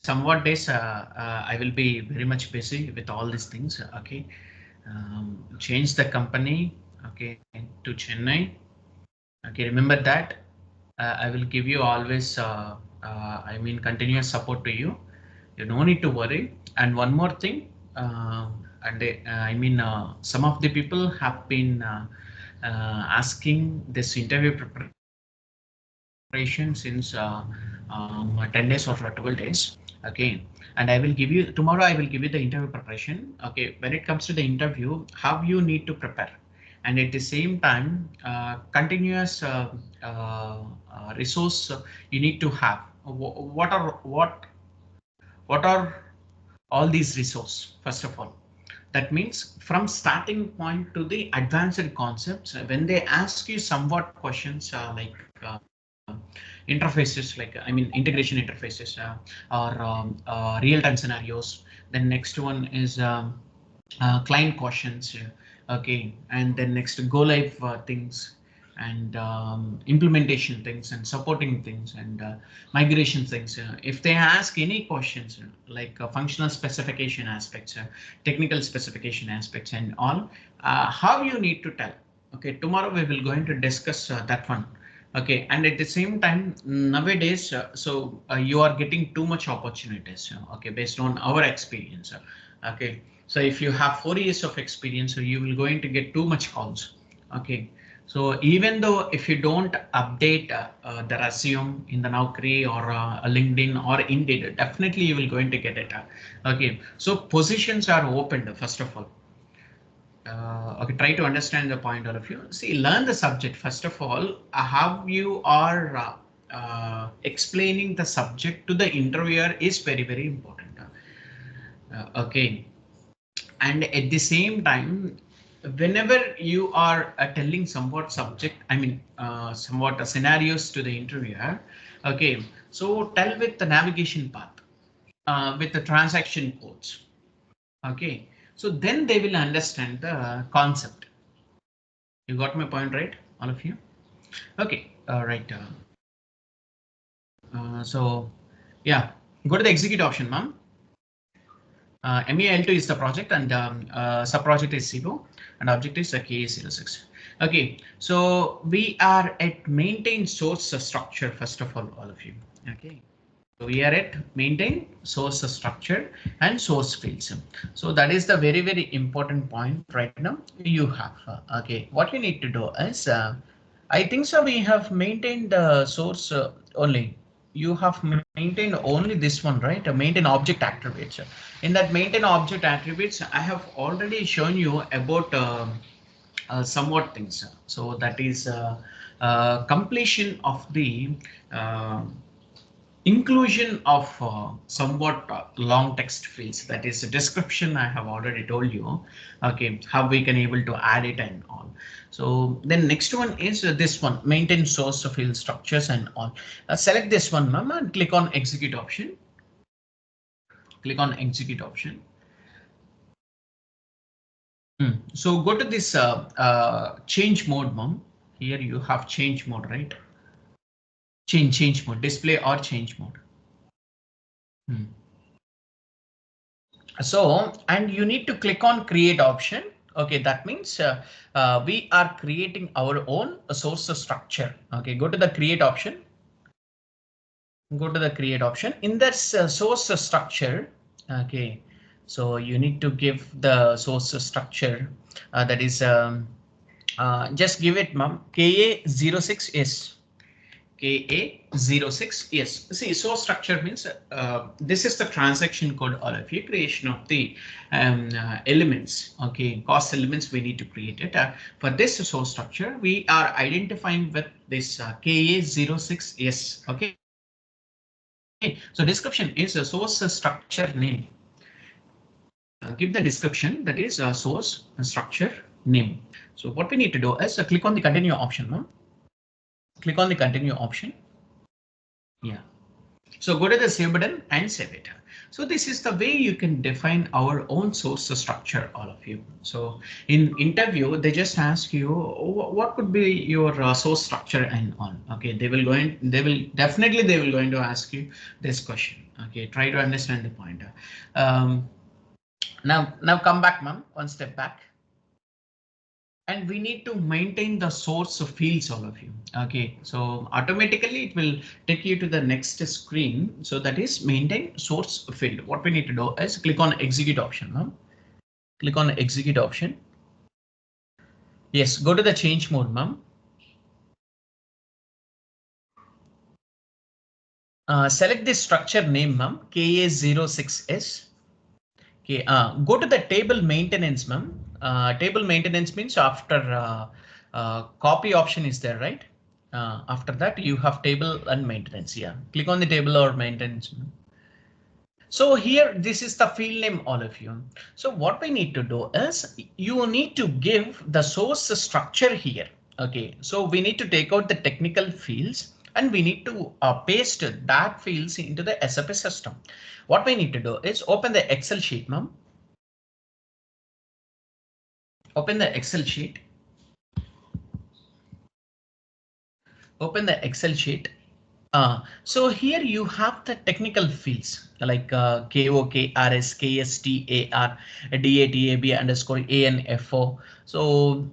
somewhat days I will be very much busy with all these things. Okay, change the company. Okay, to Chennai. Okay, remember that I will give you always. I mean, continuous support to you. You no need to worry. And one more thing. I mean, some of the people have been asking this interview preparation since 10 days or 12 days. Okay, and I will give you tomorrow. I will give you the interview preparation. Okay, when it comes to the interview, how you need to prepare, and at the same time, continuous resource you need to have. What are all these resources? First of all, that means from starting point to the advanced concepts, when they ask you somewhat questions like interfaces, like I mean integration interfaces or real-time scenarios. Then next one is client questions. Okay, and then next go live things, and implementation things, and supporting things, and migration things. If they ask any questions like functional specification aspects, technical specification aspects, and all, how you need to tell. Okay, tomorrow we will going to discuss that one. Okay, and at the same time, nowadays, you are getting too much opportunities. Okay, based on our experience. Okay, so if you have 4 years of experience, so you will going to get too much calls. Okay, so even though if you don't update the resume in the Naukri or LinkedIn or Indeed, definitely you will going to get it. Okay, so positions are opened first of all. Okay, try to understand the point, all of you. See, learn the subject first of all. How you are explaining the subject to the interviewer is very important. Okay, and at the same time, whenever you are telling somewhat subject, I mean somewhat scenarios to the interviewer. Okay, so tell with the navigation path, with the transaction codes. Okay, so then they will understand the concept. You got my point, right, all of you? Okay, right. So yeah, go to the execute option, ma'am. MEL2 is the project, and sub project is Cibo, and object is KA06. Okay, so we are at maintain source structure first of all of you. Okay, so we are at maintain source structure and source fields. So that is the very important point right now you have. Okay, what you need to do is I think so we have maintained the source only. You have maintained only this one, right? Maintain object attributes. In that maintain object attributes, I have already shown you about somewhat things. So that is completion of the inclusion of somewhat long text fields. That is a description. I have already told you. Okay, how we can able to add it and all. So then next one is this one, maintain source of field structures and all. Select this one, ma'am, and click on execute option. Click on execute option. So go to this change mode, ma'am. Here you have change mode, right? Change mode, display or change mode. So, and you need to click on create option. Okay, that means we are creating our own source structure. Okay, go to the create option. Go to the create option. In that source structure. Okay, so you need to give the source structure that is just give it, ma'am, KA06S. KA06. Yes, see, source structure means this is the transaction code, all of you, creation of the elements. Okay, cost elements we need to create it. For this source structure, we are identifying with this KA06S. Okay, so description is a source structure name. Give the description, that is a source structure name. So what we need to do is click on the continue option. No? Click on the continue option. Yeah. So go to the save button and save it. So this is the way you can define our own source structure, all of you. So in interview, they just ask you what could be your source structure and all. Okay, they will going to ask you this question. Okay, try to understand the point. Um, now come back, ma'am, one step back. And we need to maintain the source of fields, all of you. Okay, so automatically it will take you to the next screen. So that is maintain source field. What we need to do is click on execute option. Huh? Click on execute option. Yes, go to the change mode, ma'am. Select the structure name, ma'am, KA06S. Okay, go to the table maintenance, ma'am. Table maintenance means after copy option is there, right? After that, you have table and maintenance. Yeah, click on the table or maintenance. So here, this is the field name, all of you. So what we need to do is you need to give the source structure here. OK, so we need to take out the technical fields and we need to paste that fields into the SAP system. What we need to do is open the Excel sheet, ma'am. Open the Excel sheet. Open the Excel sheet. So here you have the technical fields like KOK, RS, KST, AR, DAT, AB underscore ANFO. So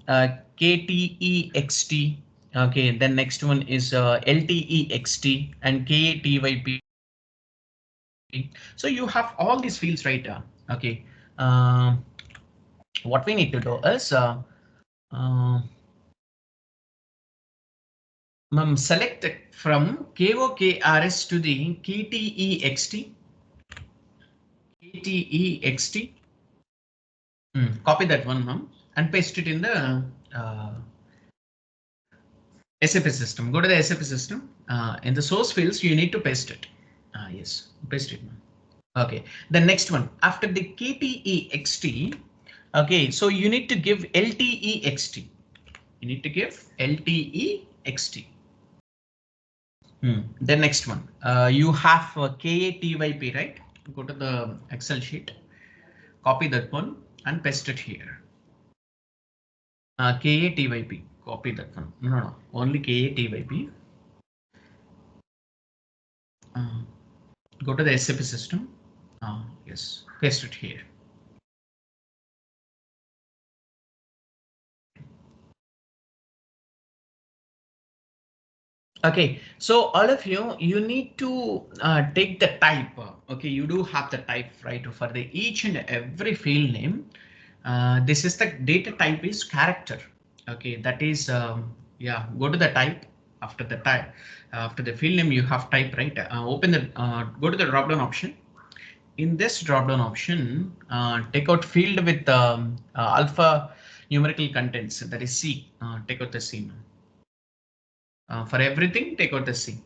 KTEXT. Okay, then next one is LTEXT and KTYP. So you have all these fields right. Okay. What we need to do is select from KOKRS to the KTEXT. KTEXT. Copy that one, ma'am, and paste it in the SAP system. Go to the SAP system. In the source fields, you need to paste it. Yes, paste it, ma'am. Okay, the next one after the KTEXT. Okay, so you need to give LTEXT. You need to give LTEXT. The next one, you have KATYP, right? Go to the Excel sheet, copy that one and paste it here. KATYP, copy that one. No, only KATYP. Go to the SAP system. Yes, paste it here. Okay, so all of you, you need to take the type. Okay, you do have the type, right? For the each and every field name. This is the data type is character. Okay, that is yeah. Go to the type. After the type, after the field name, you have type, right? Open the go to the drop down option. In this drop down option, take out field with alpha numerical contents. That is C. Take out the C. For everything, take out the C.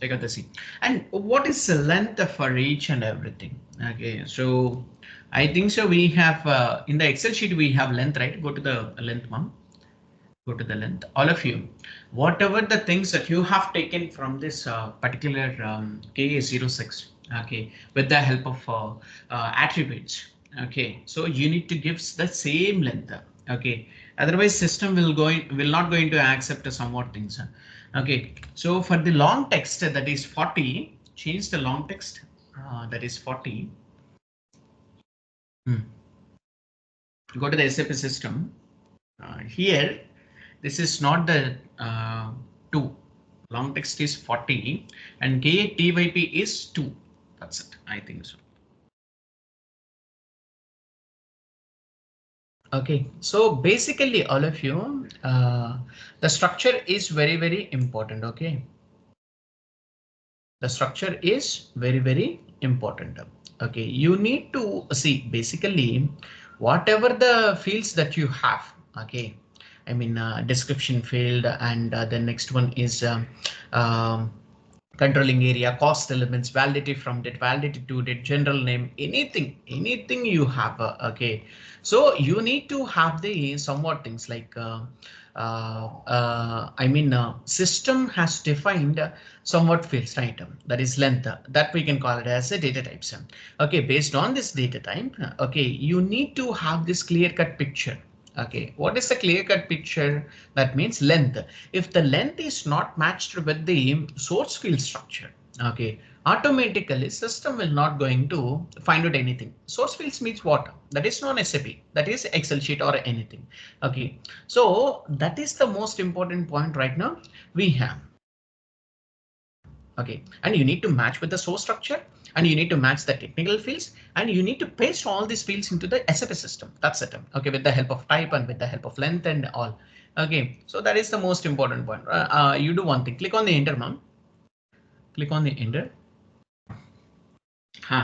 Take out the C. And what is the length for each and everything? Okay, so I think so. We have in the Excel sheet, we have length, right? Go to the length, ma'am. Go to the length. All of you, whatever the things that you have taken from this particular KA06, okay, with the help of attributes. Okay, so you need to give the same length. Okay, otherwise system will not going to accept somewhat things. Okay, so for the long text that is 40, change the long text that is 40. Go to the SAP system. Here, this is not the 2. Long text is 40 and KTYP is 2. That's it. I think so. Okay, so basically all of you, the structure is very, very important. Okay. The structure is very, very important. Okay, you need to see basically whatever the fields that you have. Okay, I mean, description field, and the next one is controlling area, cost elements, validity from date, validity to date, general name, anything you have. Okay, so you need to have the somewhat things like system has defined somewhat fields, right? That is length, that we can call it as a data types. Okay, based on this data type, okay, you need to have this clear cut picture. Okay, what is the clear cut picture? That means length. If the length is not matched with the source field structure, okay, automatically system will not going to find out anything. Source fields means what? That is non SAP, that is Excel sheet or anything. Okay, so that is the most important point right now we have. Okay, and you need to match with the source structure, and you need to match the technical fields, and you need to paste all these fields into the SAP system. That's it. Okay, with the help of type and with the help of length and all. Okay, so that is the most important point. You do one thing, click on the enter, ma'am. Click on the enter.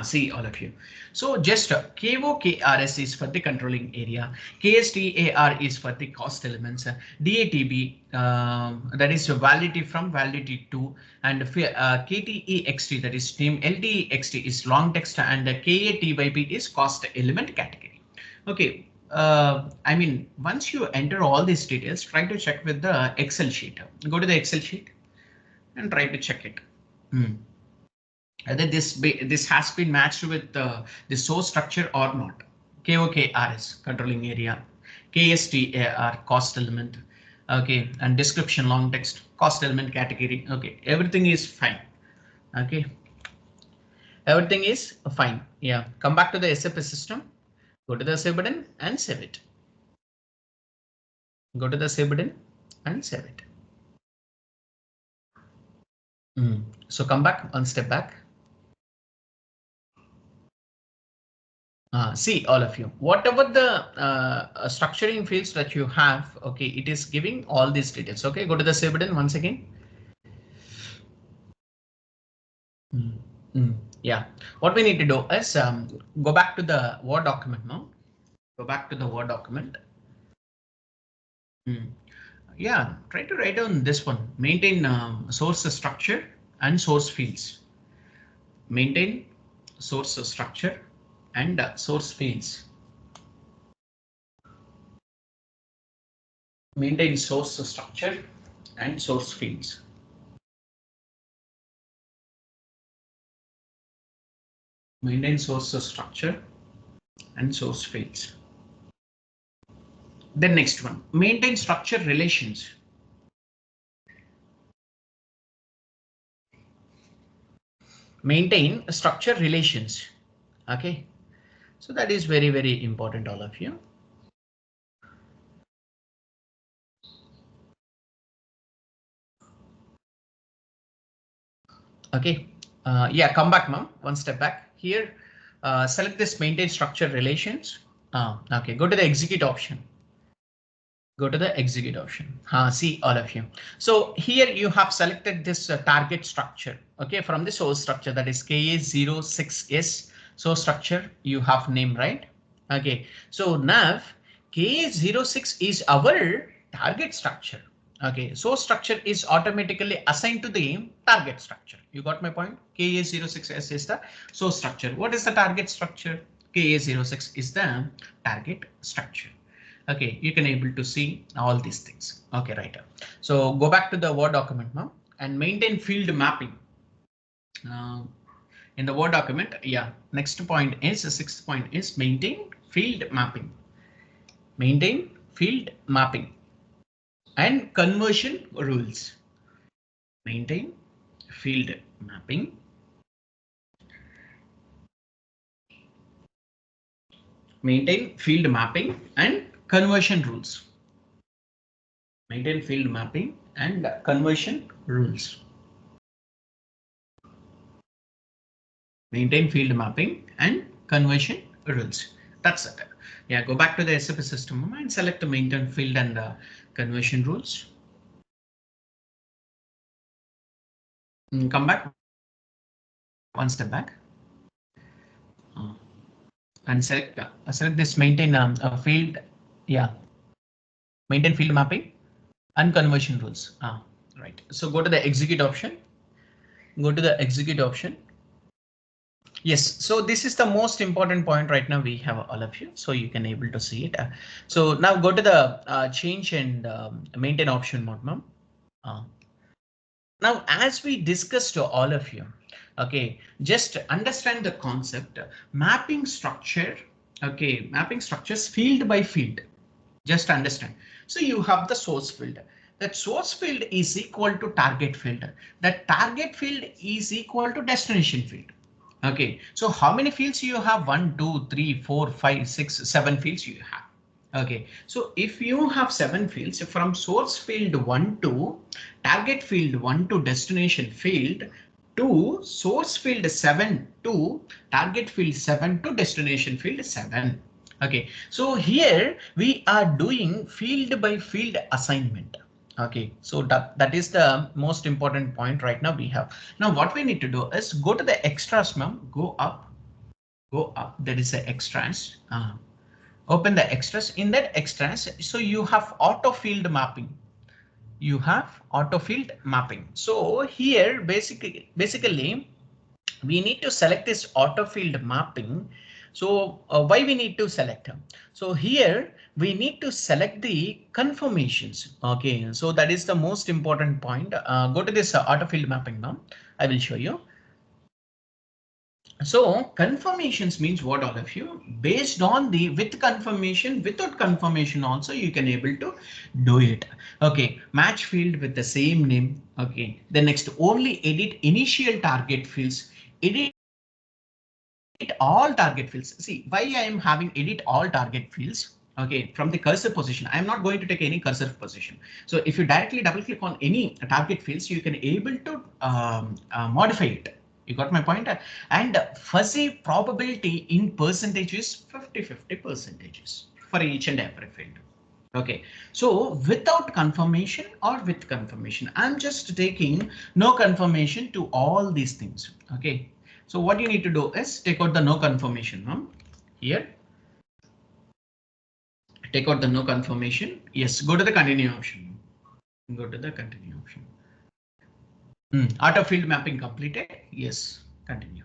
See all of you. So just KOKRS is for the controlling area, KSTAR is for the cost elements, DATB that is validity from, validity to, and KTEXT, that is name, LTEXT is long text, and KATYP is cost element category. Okay, I mean, once you enter all these details, try to check with the Excel sheet. Go to the Excel sheet and try to check it. Whether this has been matched with the source structure or not. KOKRS controlling area, KSTAR cost element, okay, and description long text, cost element category. Okay, everything is fine. Okay, everything is fine. Yeah, come back to the SAP system, go to the save button and save it. Go to the save button and save it. So come back, one step back. See all of you, whatever the structuring fields that you have, okay, it is giving all these details. Okay, go to the save button once again. Yeah, what we need to do is go back to the Word document now. Go back to the Word document. Yeah, try to write down this one. Maintain source structure and source fields. Maintain source structure and source fields. Maintain source structure and source fields. Maintain source structure and source fields. The next one, maintain structure relations. Maintain structure relations. Okay, so that is very, very important, all of you. Okay, yeah, come back, ma'am. One step back here. Select this maintain structure relations. Okay, go to the execute option. Go to the execute option. See all of you. So here you have selected this target structure. Okay, from the source structure, that is KA06S source structure. You have name, right? Okay, so now KA06 is our target structure. Okay, source structure is automatically assigned to the target structure. You got my point? KA06S is the source structure. What is the target structure? KA06 is the target structure. Okay, you can able to see all these things. Okay, right. So go back to the Word document now and maintain field mapping. In the Word document, yeah, next point is the sixth point is maintain field mapping. Maintain field mapping and conversion rules. Maintain field mapping. Maintain field mapping and conversion rules. Maintain field mapping and conversion rules. Maintain field mapping and conversion rules. That's it. Yeah, go back to the SAP system and select the maintain field and conversion rules. Come back. One step back. And select this maintain field. Yeah. Maintain field mapping and conversion rules. Right. So go to the execute option. Go to the execute option. Yes, so this is the most important point right now. We have all of you, so you can able to see it. So now go to the change and maintain option mode, ma'am. Now, as we discussed to all of you, okay, just understand the concept. Mapping structure, okay, mapping structures field by field. Just understand. So you have the source field. That source field is equal to target field. That target field is equal to destination field. Okay, so how many fields you have? 1, 2, 3, 4, 5, 6, 7 fields you have. Okay, so if you have 7 fields from source field 1 to target field 1 to destination field to source field 7 to target field 7 to destination field 7. Okay, so here we are doing field by field assignment. Okay, so that is the most important point right now we have. Now what we need to do is go to the extras, ma'am. Go up. There is the extras. Open the extras. In that extras, so you have auto field mapping. You have auto field mapping. So here basically we need to select this auto field mapping. So why we need to select them? So here we need to select the confirmations. Okay, so that is the most important point. Go to this auto field mapping now. I will show you. So confirmations means what, all of you? Based on the with confirmation, without confirmation also you can able to do it. Okay, match field with the same name. Okay, the next only edit initial target fields. Edit all target fields. See why I am having edit all target fields. Okay, from the cursor position, I am not going to take any cursor position. So if you directly double click on any target fields, you can able to modify it. You got my point? And fuzzy probability in percentage is 50-50 percentages for each and every field. Okay, so without confirmation or with confirmation, I'm just taking no confirmation to all these things. Okay, so what you need to do is take out the no confirmation. Here, take out the no confirmation. Yes, go to the continue option. Go to the continue option. Auto field mapping completed. Yes, continue.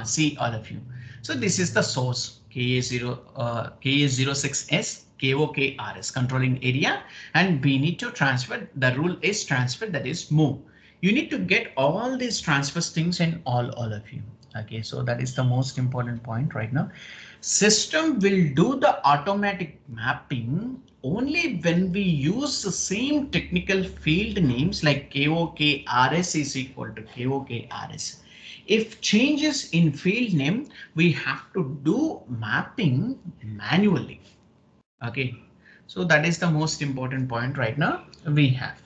See all of you. So this is the source KA06S KOKRS controlling area, and we need to transfer. The rule is transfer, that is move. You need to get all these transfers things in all of you. Okay, so that is the most important point right now. System will do the automatic mapping only when we use the same technical field names like KOKRS is equal to KOKRS. If changes in field name, we have to do mapping manually. Okay, so that is the most important point right now we have.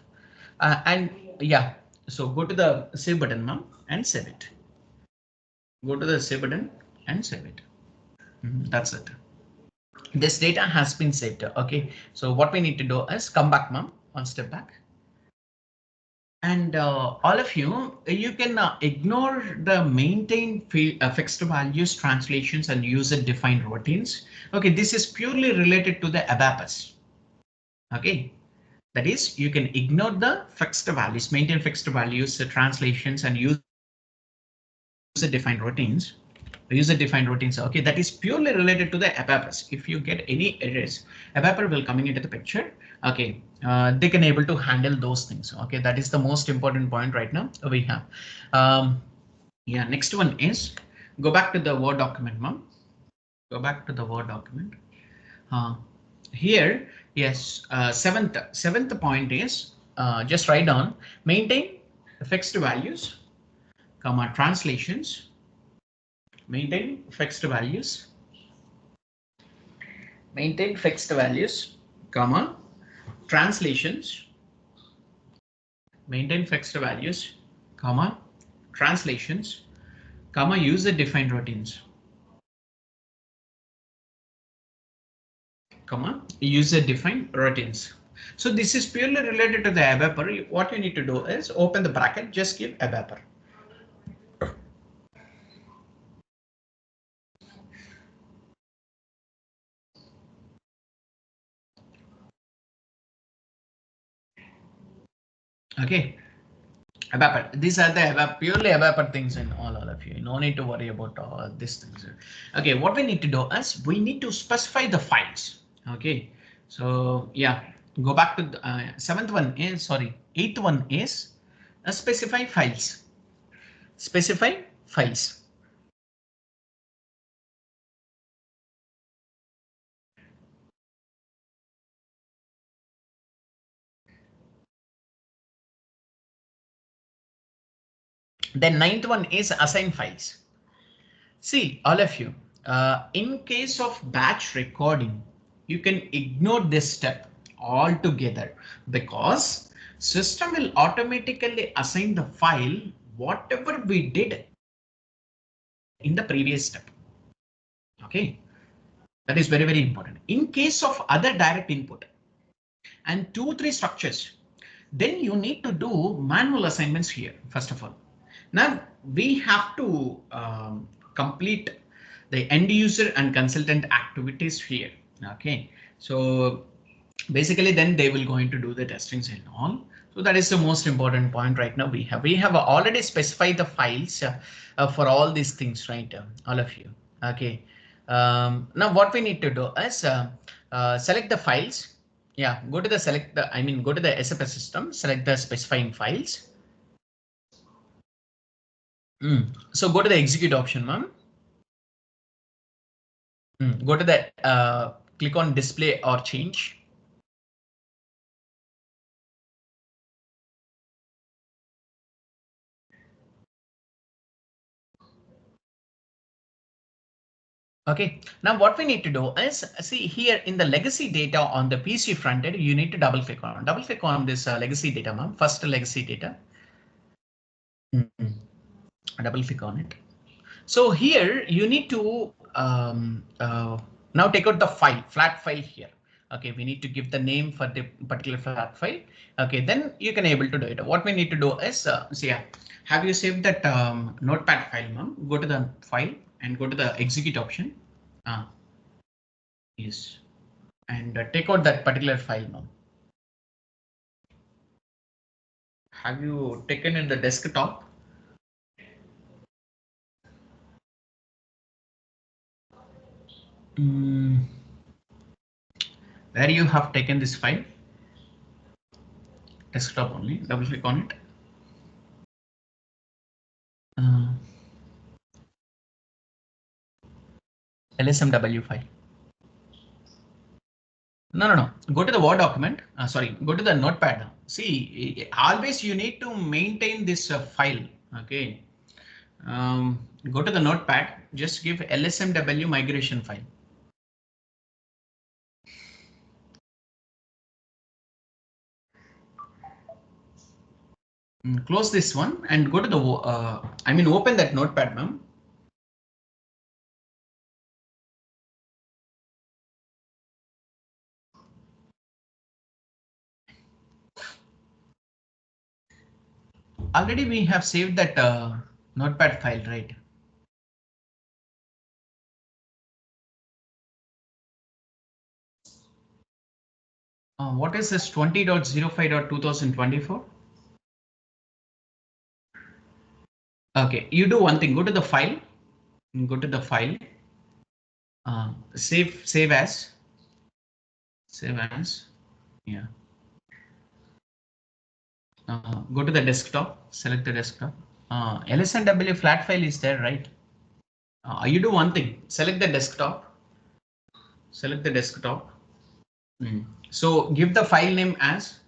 And yeah, so go to the save button, ma'am, and save it. Go to the save button and save it. That's it. This data has been saved. Okay, so what we need to do is come back, ma'am, one step back. And all of you, you can ignore the maintain field, fixed values, translations, and user defined routines. Okay, this is purely related to the ABAPS. Okay, that is, you can ignore the fixed values, maintain fixed values, the translations, and user defined routines. Okay, that is purely related to the ABAPS. If you get any errors, ABAPS will coming into the picture. Okay, they can able to handle those things. Okay, that is the most important point right now we have. Yeah, next one is go back to the Word document, ma'am. Go back to the Word document. Here, yes, seventh point is just write down maintain fixed values, comma translations. Maintain fixed values, comma translations, maintain fixed values, comma translations, comma user defined routines, comma user defined routines. So this is purely related to the ABAPR. What you need to do is open the bracket, just give ABAPR. Okay. ABAP. These are the ABAP, purely ABAP things in all of you. No need to worry about all these things. Okay, what we need to do is we need to specify the files. Okay, so yeah, go back to the seventh one is sorry, eighth one is specify files. Specify files. Then ninth one is assign files. See, all of you, in case of batch recording, you can ignore this step altogether because system will automatically assign the file whatever we did in the previous step. Okay, that is very, very important. In case of other direct input and 2-3 structures, then you need to do manual assignments here, first of all. Now we have to complete the end user and consultant activities here. Okay, so basically then they will going to do the testings and all. So that is the most important point right now. We have already specified the files for all these things, right? All of you. Okay. Now what we need to do is select the files. Yeah, go to the go to the SFS system, select the specifying files. So go to the execute option, ma'am. Go to the click on display or change. Okay, now what we need to do is see here in the legacy data on the PC front end, you need to double click on this legacy data, ma'am. First legacy data. Double click on it. So here you need to now take out the file, flat file here. Okay, we need to give the name for the particular flat file. Okay, then you can able to do it. What we need to do is see, have you saved that notepad file, ma'am? Go to the file and go to the execute option. Yes, and take out that particular file now. Have you taken in the desktop? Where you have taken this file? Desktop only. Double click on it. Lsmw file. No. Go to the Word document. Sorry, go to the notepad. See, always you need to maintain this file. Okay. Go to the notepad. Just give Lsmw migration file. Close this one and go to the open that notepad, ma'am. Already we have saved that notepad file, right? What is this 20.05.2024? Okay, you do one thing, go to the file, save as, yeah. Go to the desktop, select the desktop. LSMW flat file is there, right? You do one thing, select the desktop. So give the file name as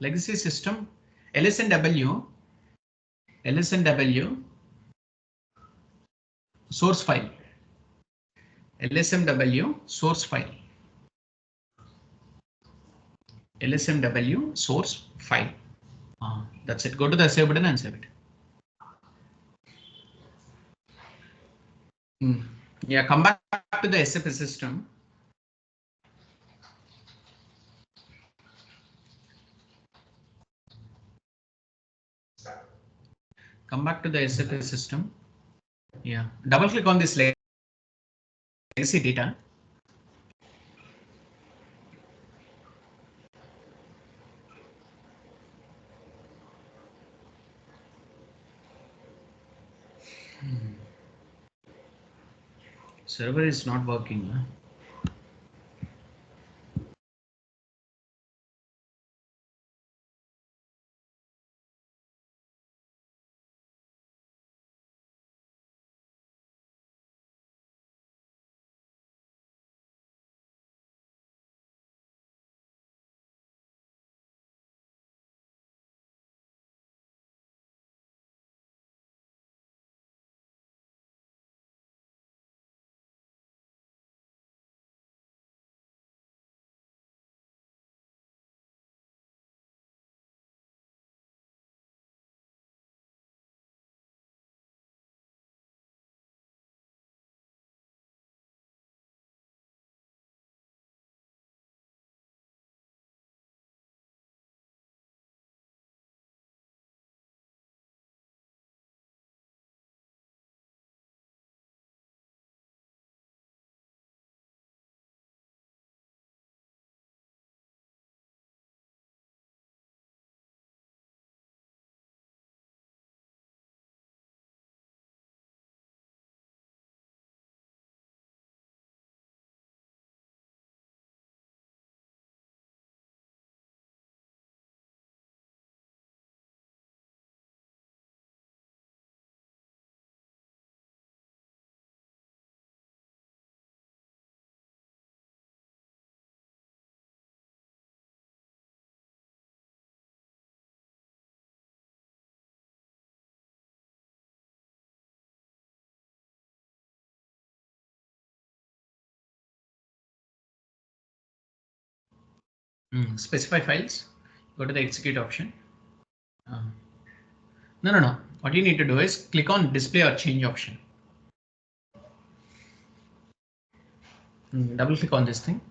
legacy system lsnw source file, lsmw source file, lsmw source file. That's it. Go to the save button and save it. Yeah, come back to the SFS system. Come back to the SFS system. Yeah, double click on this legacy data. Server is not working. Huh? Specify files. Go to the execute option. No. What you need to do is click on display or change option. Double click on this thing.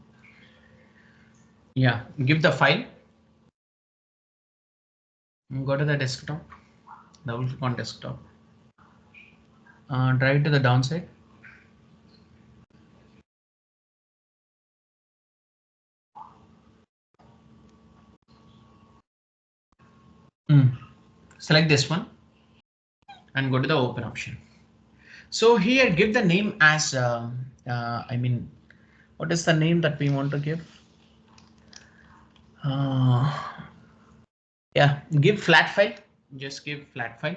Yeah, give the file. Go to the desktop. Double click on desktop. Drive to the downside. Select this one and go to the open option. So here give the name as what is the name that we want to give? Yeah, give flat file. Just give flat file.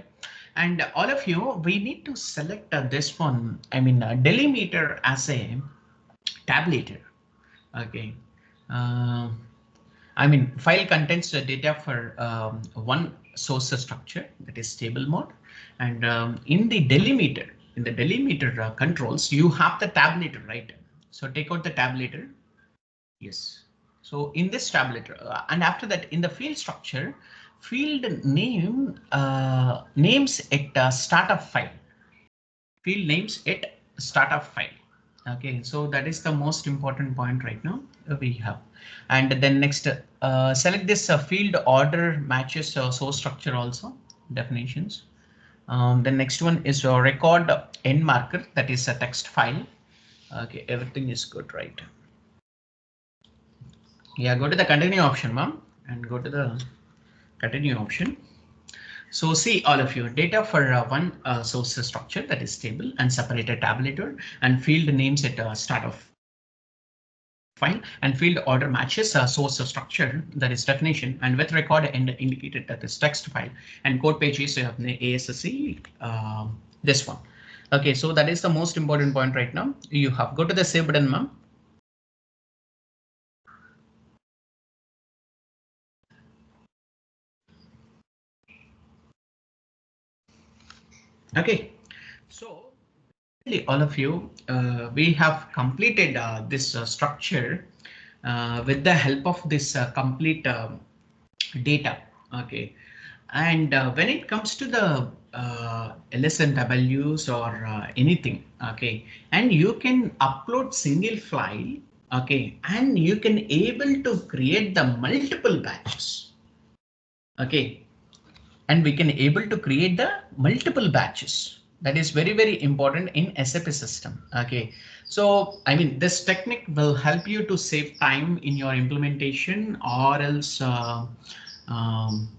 And all of you, we need to select this one. Delimiter as a tabulator. Okay. File contains the data for one source structure, that is table mode, and in the delimiter controls, you have the tabulator, right? So take out the tabulator. Yes. So in this tabulator, and after that, in the field structure, field name names it startup file. Field names it startup file. Okay, so that is the most important point right now we have. And then next, select this field order matches source structure also definitions. The next one is record end marker, that is a text file. Okay, everything is good, right? Yeah, go to the continue option, ma'am, and go to the continue option. So see all of you, data for one source structure, that is table, and separate a tabulator, and field names at start of file, and field order matches source structure, that is definition, and with record end indicated, that is text file, and code pages you have the ASC, this one. Okay, so that is the most important point right now. You have go to the save button, ma'am. Okay, so all of you, we have completed this structure with the help of this complete data. Okay, and when it comes to the LSMWs or anything, okay, and you can upload single file, okay, and you can able to create the multiple batches. Okay, and we can able to create the multiple batches. That is very, very important in SAP system. Okay, so this technique will help you to save time in your implementation, or else um,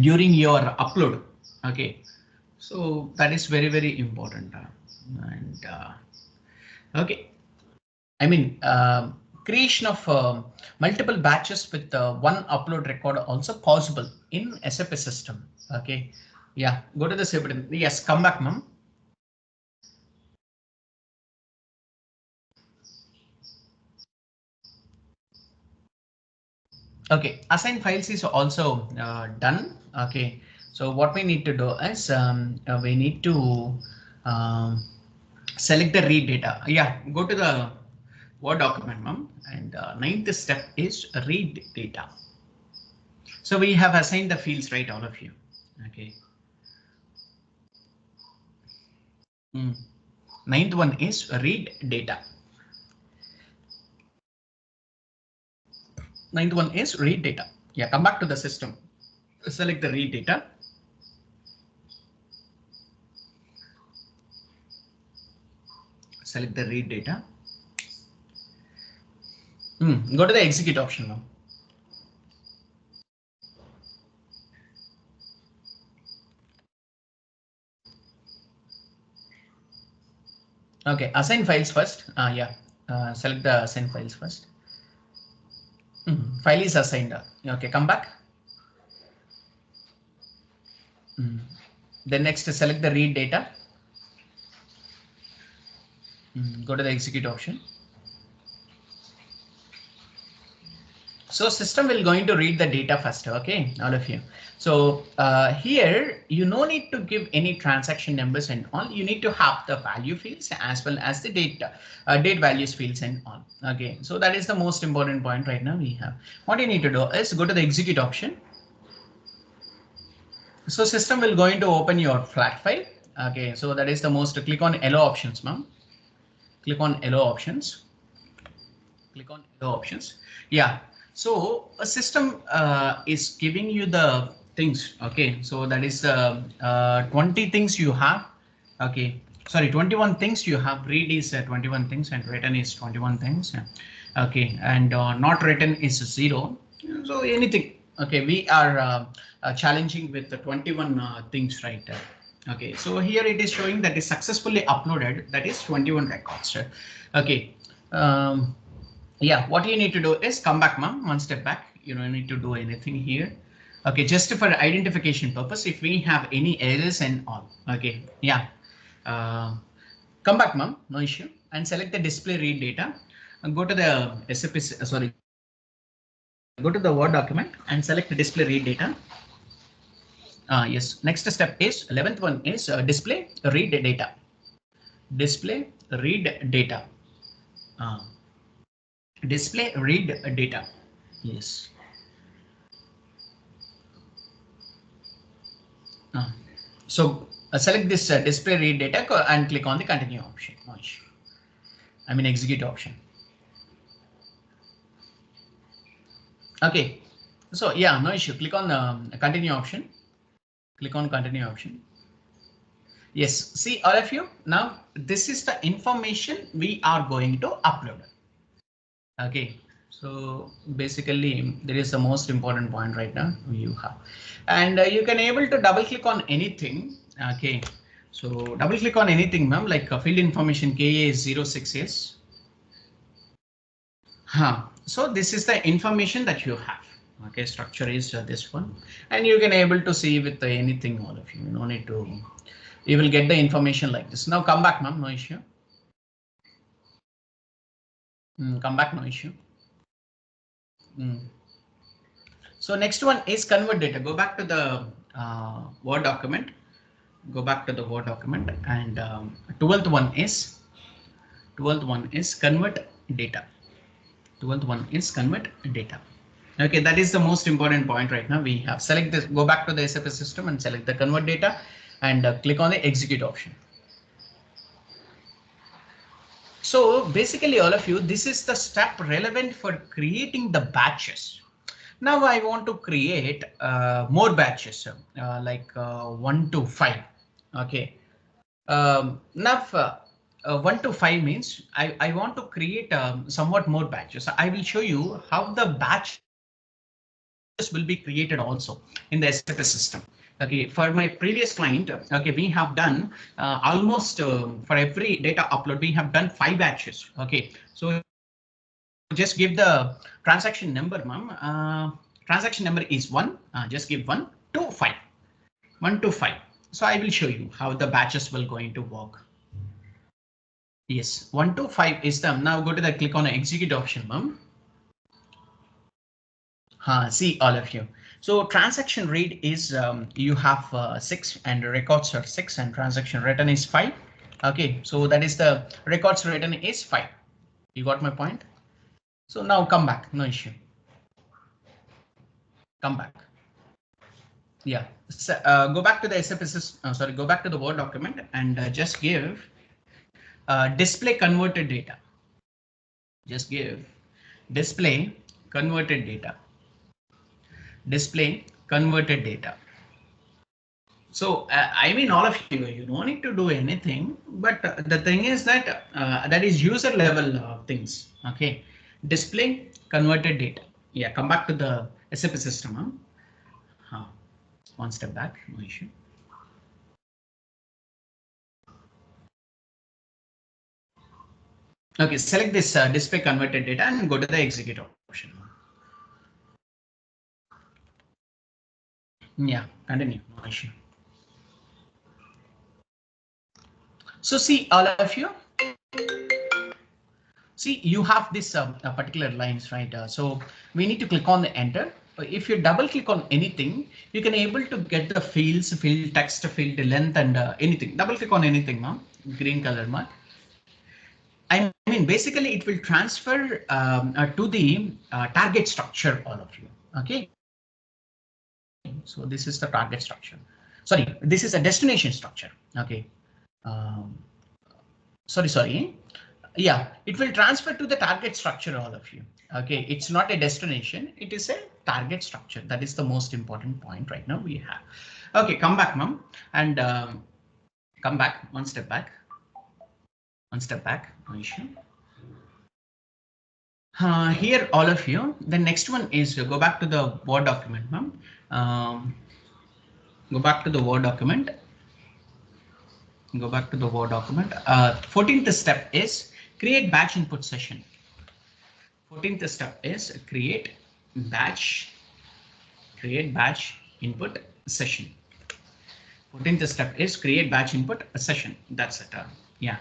during your upload. Okay, So that is very, very important. And okay, I mean, creation of multiple batches with one upload record also possible in SAP system. Okay, yeah, go to the subheading. Yes, come back, ma'am. Okay, assign files is also done. Okay, so what we need to do is we need to um, select the read data. Yeah, go to the Word document, ma'am, and ninth step is read data. So we have assigned the fields, right, all of you. Okay. Ninth one is read data. Ninth one is read data. Yeah, come back to the system. Select the read data. Select the read data. Go to the execute option now. Okay, assign files first. Yeah, select the assign files first. File is assigned. Okay, come back. Then next select the read data. Go to the execute option. So system will going to read the data first. Okay, all of you. So here you no need to give any transaction numbers and all. You need to have the value fields as well as the date values fields and all. Okay, so that is the most important point right now we have. What you need to do is go to the execute option. So system will going to open your flat file. Okay, so that is the most. Click on yellow options, ma'am. Click on yellow options. Click on the options. Yeah, so a system is giving you the things. Okay, so that is 20 things you have. Okay, sorry, 21 things you have. Read is 21 things and written is 21 things. Okay, and not written is 0. So anything. Okay, we are challenging with the 21 things, right? Okay, so here it is showing that is successfully uploaded. That is 21 records. Okay. Yeah, what you need to do is come back, ma'am, one step back. You don't need to do anything here. Okay, just for identification purpose, if we have any errors and all. Okay, yeah. Come back, ma'am, no issue. And select the display read data. And go to the SAP, sorry. Go to the Word document and select the display read data. Yes, next step is 11th one is display read data. Display read data. Display read data. Yes. So select this display read data and click on the continue option. I mean execute option. Okay. So yeah, no issue. Click on continue option. Click on continue option. Yes. See all of you. Now this is the information we are going to upload. Okay. So basically there is the most important point right now you have, and you can able to double click on anything. Okay. So double click on anything, ma'am, like field information KA is 06S. So this is the information that you have. Okay, structure is this one, and you can able to see with anything, all of you. You no need to. You will get the information like this. Now come back, ma'am. No issue. Come back. No issue. So next one is convert data. Go back to the Word document. Go back to the Word document, and 12th one is convert data. 12th one is convert data. Okay, that is the most important point right now. We have select this, go back to the SAP system and select the convert data and click on the execute option. So basically all of you, this is the step relevant for creating the batches. Now I want to create more batches like 1 to 5. Okay. Now 1 to 5 means I want to create somewhat more batches. I will show you how the batch will be created also in the SAP system. Okay, for my previous client, okay, we have done almost for every data upload, we have done 5 batches. Okay, so just give the transaction number, ma'am. Transaction number is 1. Just give 1 to 5. 1 to 5. So I will show you how the batches will going to work. Yes, 1 to 5 is the. Now go to the click on the execute option, ma'am. See all of you. So transaction read is you have 6 and records are 6 and transaction written is 5. Okay, so that is the records written is 5. You got my point? So now come back, no issue. Come back. Yeah, so, go back to the SFSS, sorry, go back to the Word document and just give display converted data. Just give display converted data. Display converted data. So I mean, all of you don't need to do anything, but the thing is that that is user level things. Okay, display converted data. Yeah, come back to the SAP system. One step back, no issue. Okay, select this display converted data and go to the execute option. Yeah, continue, no issue. So see all of you. See, you have this particular lines, right? So we need to click on the enter. If you double click on anything, you can able to get the fields, field text, field length, and anything. Double click on anything, ma'am. Green color mark. I mean, basically, it will transfer to the target structure, all of you. Okay. So this is the target structure. Sorry, this is a destination structure. Okay. Sorry. Yeah, it will transfer to the target structure, all of you. Okay, it's not a destination, it is a target structure. That is the most important point right now we have. Okay, come back, ma'am, and come back one step back. One step back, no issue. Here, all of you, the next one is go back to the Word document, ma'am. Go back to the Word document. Go back to the Word document. 14th step is create batch input session. 14th step is create batch input session. 14th step is create batch input session. That's it. Yeah.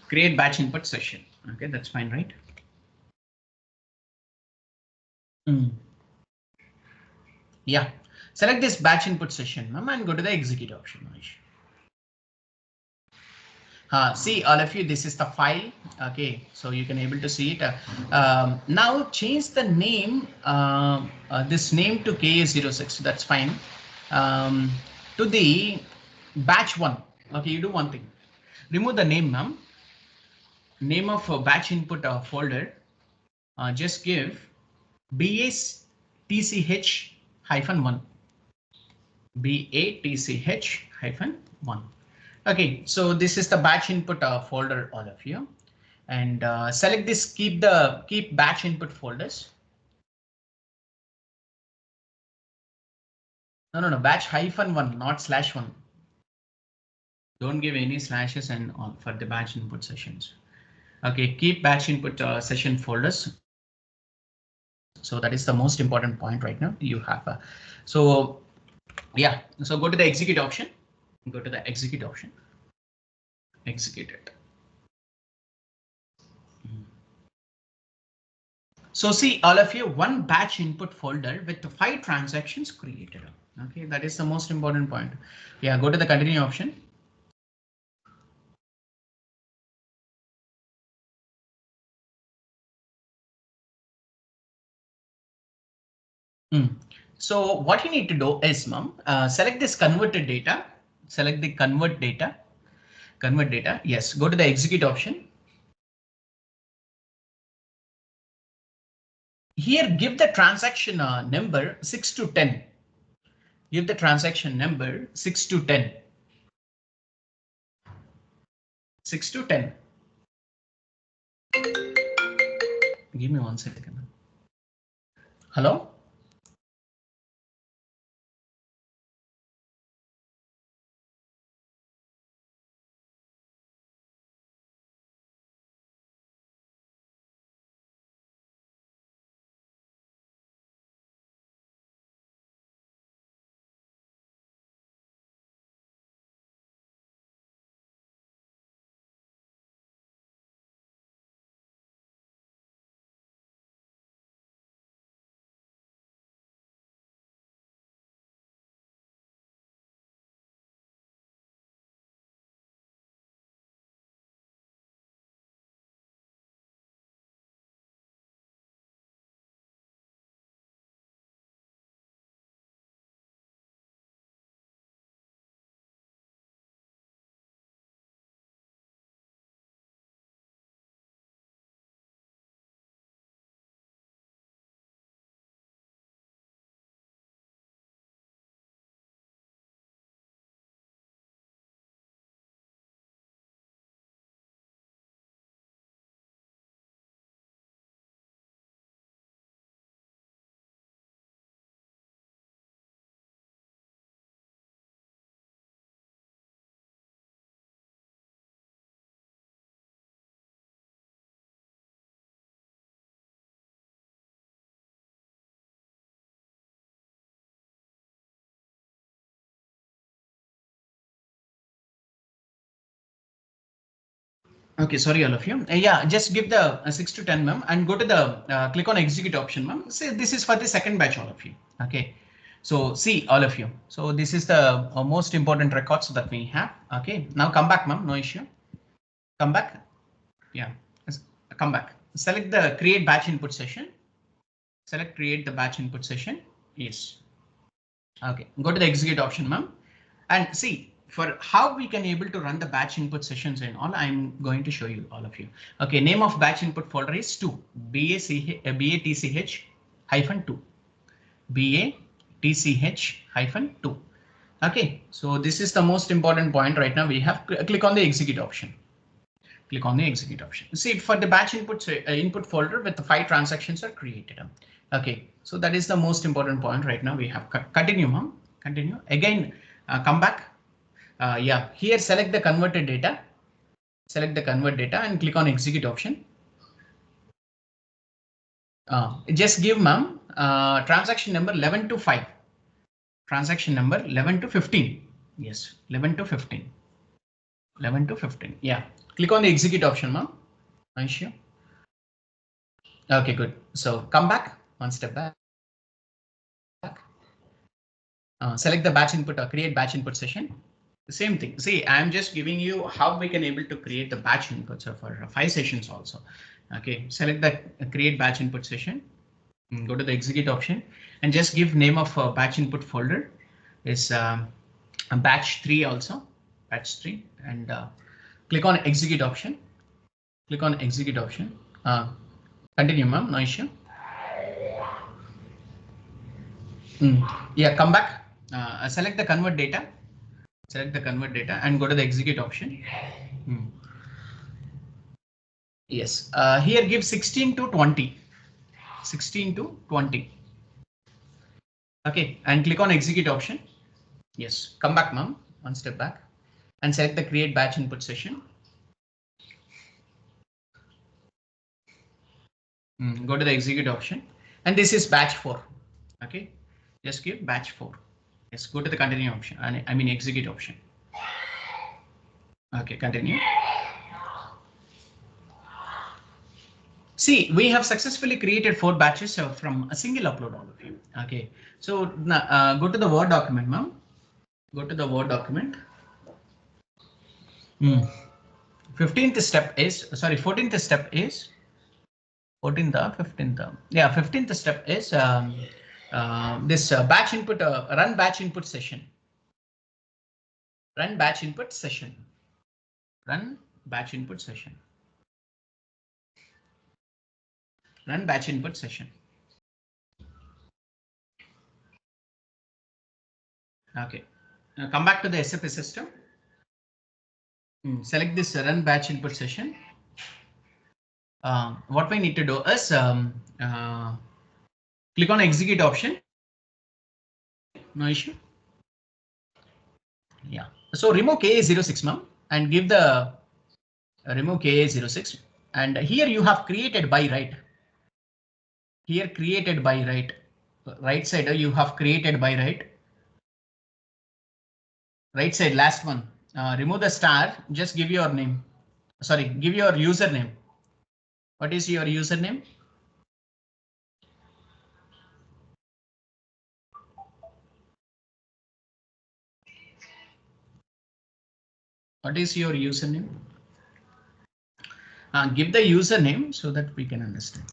Create batch input session. Okay, that's fine, right? Yeah. Select this batch input session, ma'am, and go to the execute option. See all of you, this is the file. Okay, so you can able to see it. Now change the name, this name to KA06. That's fine. To the batch 1. Okay, you do one thing. Remove the name, ma'am. Name of batch input folder. Just give BATCH-1. BATCH-1. Okay, so this is the batch input folder, all of you, and select this. Keep batch input folders. No, batch -1, not /1. Don't give any slashes and all for the batch input sessions. Okay, keep batch input session folders. So that is the most important point right now. You have so yeah. So go to the execute option. Go to the execute option. Execute it. So see all of you, one batch input folder with 5 transactions created. Okay, that is the most important point. Yeah, go to the continue option. So what you need to do is, ma'am, select this converted data. Select the convert data. Convert data. Yes, go to the execute option. Here, give the transaction number 6 to 10. Give the transaction number 6 to 10. 6 to 10. Give me 1 second. Hello? Okay, sorry, all of you. Yeah, just give the 6 to 10, ma'am, and go to the click on execute option, ma'am. Say this is for the second batch, all of you. Okay, so see all of you. So this is the most important records that we have. Okay, now come back, ma'am. No issue. Come back. Yeah, come back. Select the create batch input session. Select create the batch input session. Yes. Okay, go to the execute option, ma'am, and see for how we can able to run the batch input sessions and all. I'm going to show you all of you. Okay, name of batch input folder is 2 BATCH hyphen 2 BATCH hyphen 2. Okay, so this is the most important point right now. We have click on the execute option. Click on the execute option. See for the batch input folder with the 5 transactions are created. Okay, so that is the most important point right now. We have continue, ma'am. Continue again. Come back. Yeah, here select the converted data. Select the convert data and click on execute option. Just give ma'am transaction number 11 to 5. Transaction number 11 to 15. Yes, 11 to 15. 11 to 15. Yeah, click on the execute option, ma'am. Sure. Okay, good. So come back one step back. Select the batch input or create batch input session. The same thing. See, I'm just giving you how we can able to create the batch inputs for 5 sessions also. Okay, select the create batch input session. Go to the execute option and just give name of batch input folder is batch 3 also, batch 3, and click on execute option. Click on execute option. Continue, ma'am. No issue. Yeah, come back. Select the convert data. Select the convert data and go to the execute option. Yes, here give 16 to 20. 16 to 20. Okay, and click on execute option. Yes, come back, ma'am. One step back and select the create batch input session. Go to the execute option and this is batch 4. Okay, just give batch 4. Yes, go to the continue option and I mean execute option. Okay, continue. See, we have successfully created 4 batches from a single upload, all of you. Okay, so go to the Word document, ma'am. Go to the Word document. 15th step is, sorry, 14th step is 14th, 15th. Yeah, 15th step is this batch input, run batch input session. Run batch input session. Run batch input session. Run batch input session. Okay, now come back to the SAP system. Select this run batch input session. What we need to do is Click on execute option. No issue. Yeah. So remove KA06 ma'am and give the remove KA06 and here you have created by right. Here created by right. Right side you have created by right. Right side last one. Remove the star. Just give your name. Sorry, give your username. What is your username? What is your username? Give the username so that we can understand.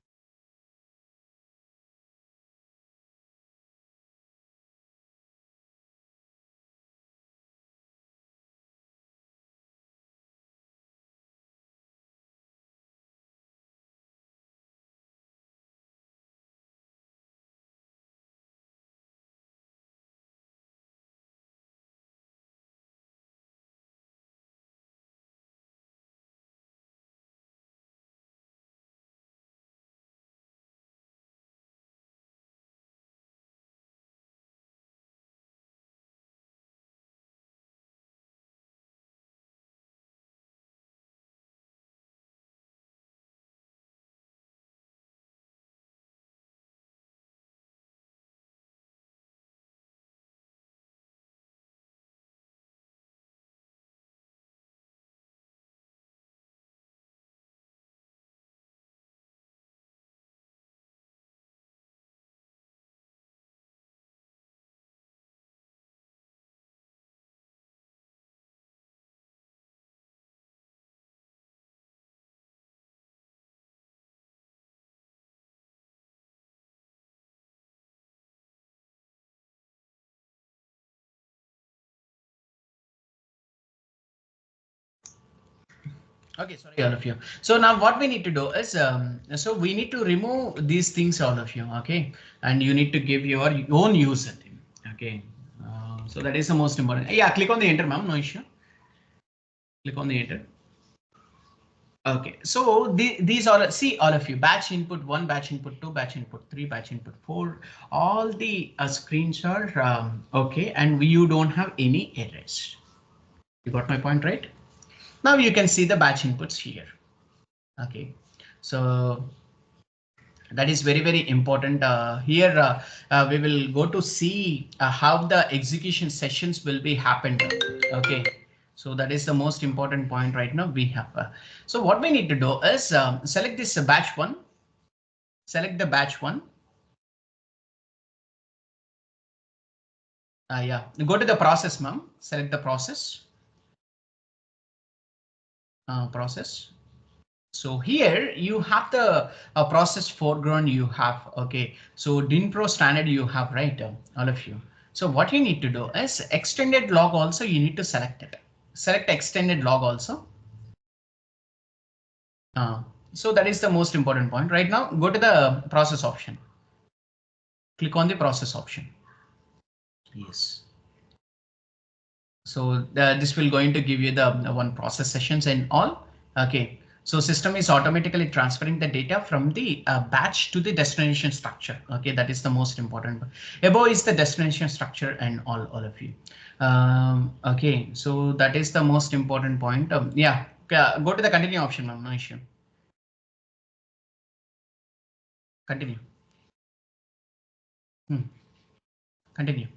Okay, sorry, all of you. So now what we need to do is, so we need to remove these things, all of you. Okay, and you need to give your own username. Okay, so that is the most important. Yeah, click on the enter, ma'am. No issue. Click on the enter. Okay, so these are see all of you batch input 1, batch input 2, batch input 3, batch input 4. All the screens are okay, and you don't have any errors. You got my point, right? Now you can see the batch inputs here. Okay, so that is very, very important. Here we will go to see how the execution sessions will be happened. Okay, so that is the most important point right now we have. So what we need to do is select this batch 1. Select the batch 1. Yeah, go to the process, ma'am. Select the process. Process. So here you have the process foreground you have. OK, so DIN-Pro standard you have, right? All of you. So what you need to do is extended log also you need to select it. Select extended log also. So that is the most important point right now. Go to the process option. Click on the process option. Yes. So this will going to give you the one process sessions and all. OK. So system is automatically transferring the data from the batch to the destination structure. OK, that is the most important. Above is the destination structure and all of you. OK, so that is the most important point. Yeah, go to the continue option, ma'am. No issue. Continue. Continue.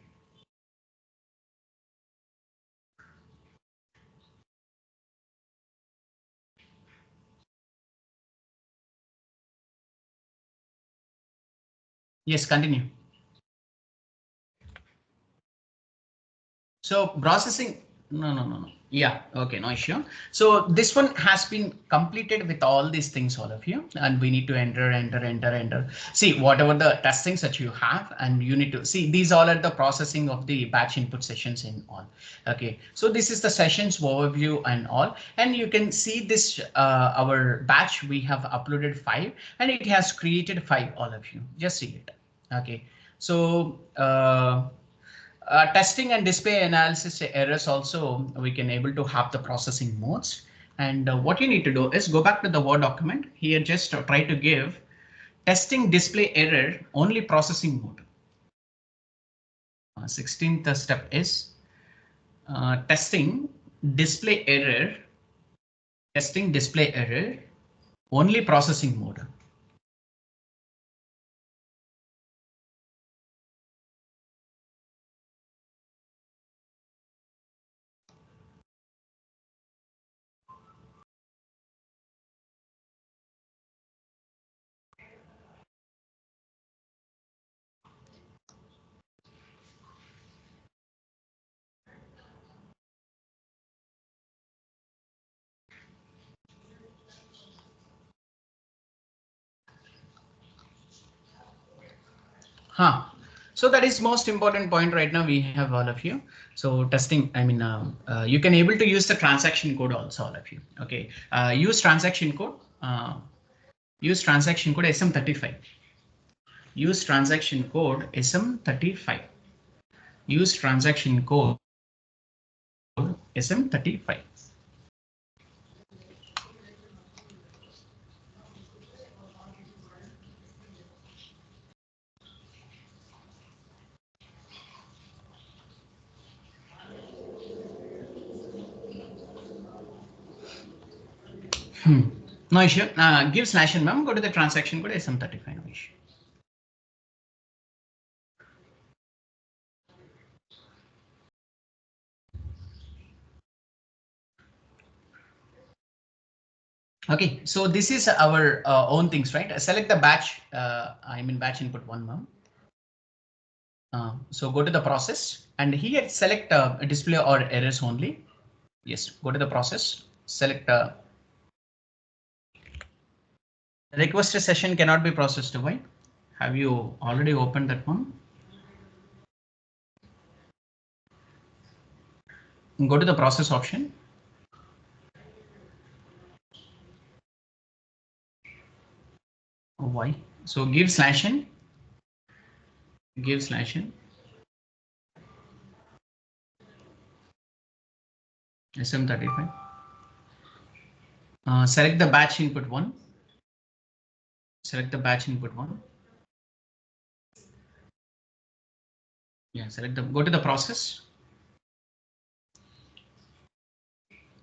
Yes, continue. So processing, no. Yeah, okay, no issue. So this one has been completed with all these things, all of you, and we need to enter. See whatever the testings that you have, and you need to see these all are the processing of the batch input sessions in all. Okay, so this is the sessions overview and all, and you can see this our batch we have uploaded 5 and it has created 5, all of you. Just see it. Okay, so testing and display analysis errors also we can able to have the processing modes. And what you need to do is go back to the Word document here, just try to give Testing display error only processing mode. 16th step is testing display error. Testing display error only processing mode. Huh. So that is most important point right now. We have all of you. So testing, I mean, you can able to use the transaction code also, all of you. Okay. Use transaction code. Use transaction code SM35. Use transaction code SM35. Use transaction code SM35. No issue. Give slash and mem. Go to the transaction code SM35. No issue. Okay, so this is our own things, right? Select the batch. I'm in batch input 1 mem. So go to the process and here select display or errors only. Yes, go to the process. Select request a session cannot be processed. Why? Have you already opened that one? Go to the process option. Why? So give slash n. Give slash n. SM35. Select the batch input 1. Select the batch input 1. Yeah, select the, go to the process.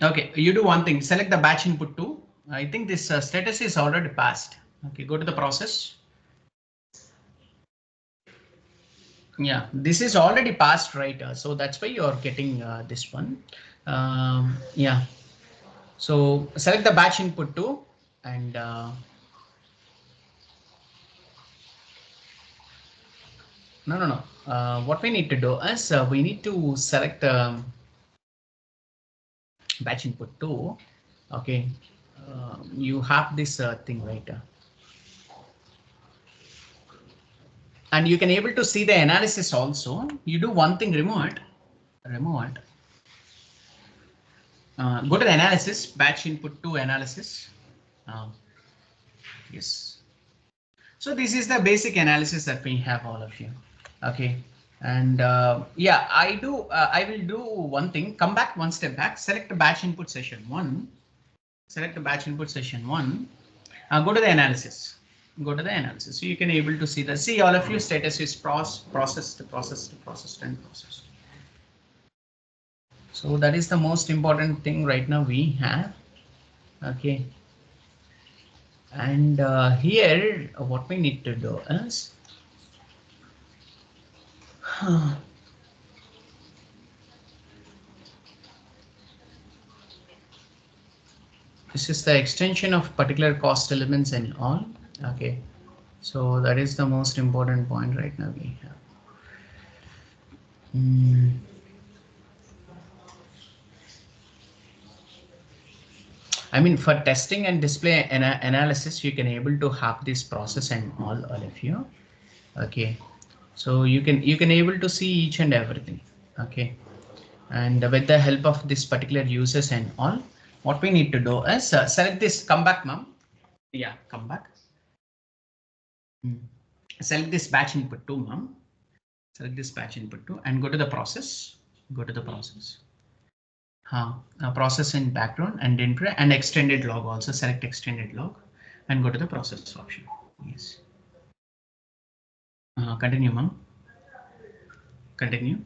Okay, you do one thing, select the batch input 2. I think this status is already passed. Okay, go to the process. Yeah, this is already passed, right? So that's why you're getting this one. Yeah, so select the batch input 2 and no. What we need to do is we need to select batch input 2. Okay, you have this thing right. And you can able to see the analysis also. You do one thing, remove it. Go to the analysis, batch input 2 analysis. Yes. So this is the basic analysis that we have, all of you. Okay. And yeah, I will do one thing, come back one step back, select the batch input session 1. Select the batch input session 1. Go to the analysis. Go to the analysis. So you can able to see all of your status is processed. So that is the most important thing right now we have. Okay. And here what we need to do is this is the extension of particular cost elements and all. Okay. So that is the most important point right now we have. I mean, for testing and display analysis, you can able to have this process and all of you. Okay, so you can able to see each and everything. Okay, and with the help of this particular users and all, what we need to do is select this. Come back, ma'am. Yeah, come back. Select this batch input 2, ma'am. Select this batch input 2 and go to the process. Go to the process. Process in background and extended log also. Select extended log and go to the process option. Yes. Continue, ma'am. Continue.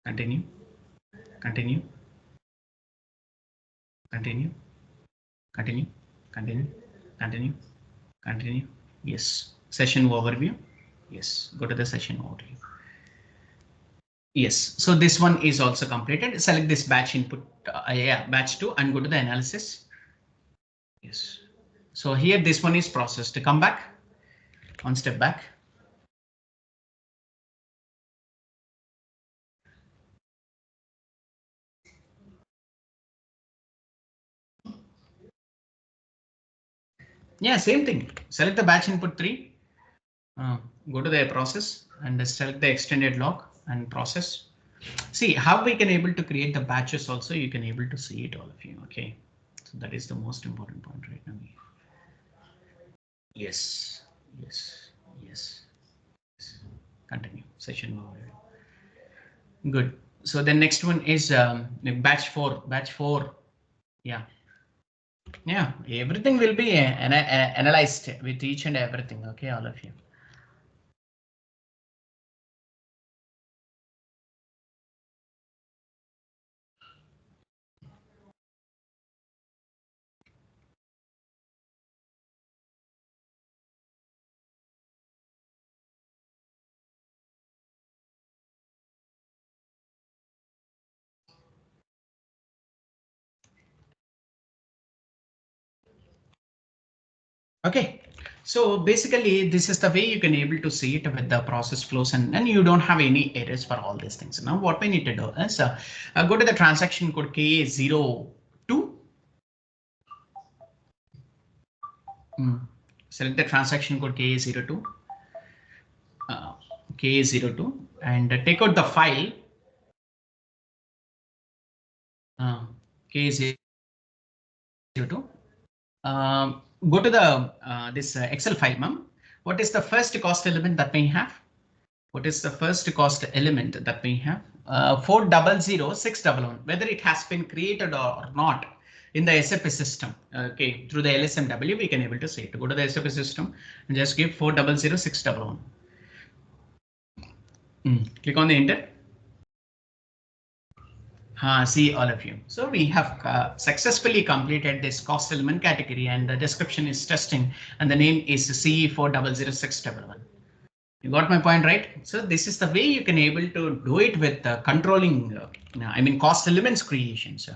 Continue. Continue. Continue. Continue. Continue. Continue. Continue. Yes. Session overview. Yes. Go to the session overview. Yes. So this one is also completed. Select this batch input. Yeah, batch 2 and go to the analysis. Yes. So here this one is processed. To come back. One step back. Yeah, same thing. Select the batch input 3. Go to the process and select the extended log and process. See how we can able to create the batches also. You can able to see it, all of you. OK, so that is the most important point right now. Yes, yes, yes. Continue session. Good. So the next one is batch 4. Batch 4. Yeah. Yeah, everything will be analyzed with each and everything. OK, all of you. OK, so basically this is the way you can able to see it with the process flows, and you don't have any errors for all these things. Now what we need to do is go to the transaction code K02. Select the transaction code K02. K02 and take out the file K02. Go to the this Excel file, ma'am. What is the first cost element that we have? What is the first cost element that we have? 400611. Whether it has been created or not in the SAP system. OK, through the Lsmw we can able to see it. Go to the SAP system and just give 400611. Click on the enter. See all of you. So we have successfully completed this cost element category, and the description is testing, and the name is CE400611. You got my point, right? So this is the way you can able to do it with controlling, I mean cost elements creation. So,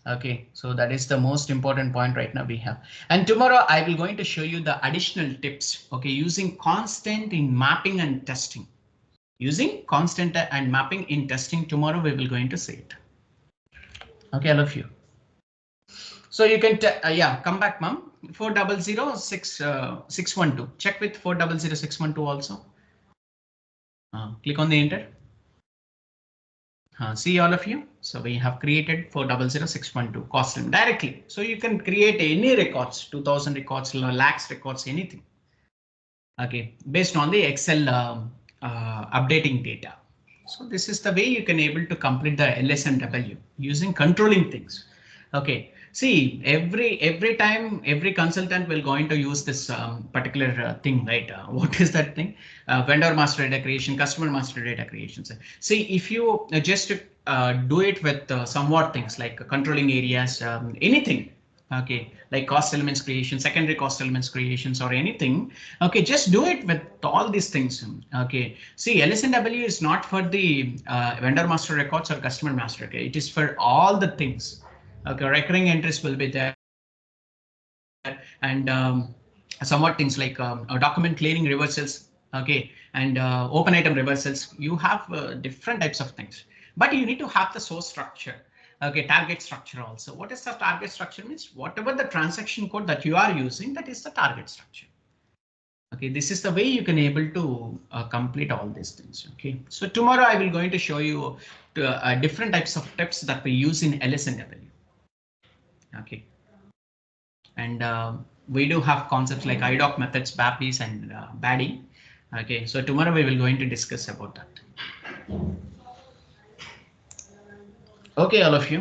OK, so that is the most important point right now we have. And tomorrow I will going to show you the additional tips. OK, using constant in mapping and testing. Using constant and mapping in testing, tomorrow we will going to see it. OK, I love you. So you can yeah, come back, ma'am. 400612. Check with 400612 also. Click on the enter. See all of you. So we have created 400612 cost limit directly. So you can create any records, 2000 records, lakhs records, anything. OK, based on the Excel updating data. So this is the way you can able to complete the Lsmw using controlling things. OK, see every time every consultant will going to use this particular thing, right? What is that thing? Vendor master data creation, customer master data creation. See, if you just do it with somewhat things like controlling areas, anything. OK, like cost elements creation, secondary cost elements creations, or anything. OK, just do it with all these things. OK, see, Lsmw is not for the vendor master records or customer master. Okay, it is for all the things. OK, recurring entries will be there, and somewhat things like document clearing reversals. OK, and open item reversals. You have different types of things, but you need to have the source structure. OK, target structure also. What is the target structure means? Whatever the transaction code that you are using, that is the target structure. OK, this is the way you can able to complete all these things. OK, so tomorrow I will going to show you different types of tips that we use in Lsmw. OK, and we do have concepts like IDOC methods, BAPIs, and BADI. OK, so tomorrow we will going to discuss about that. OK, all of you.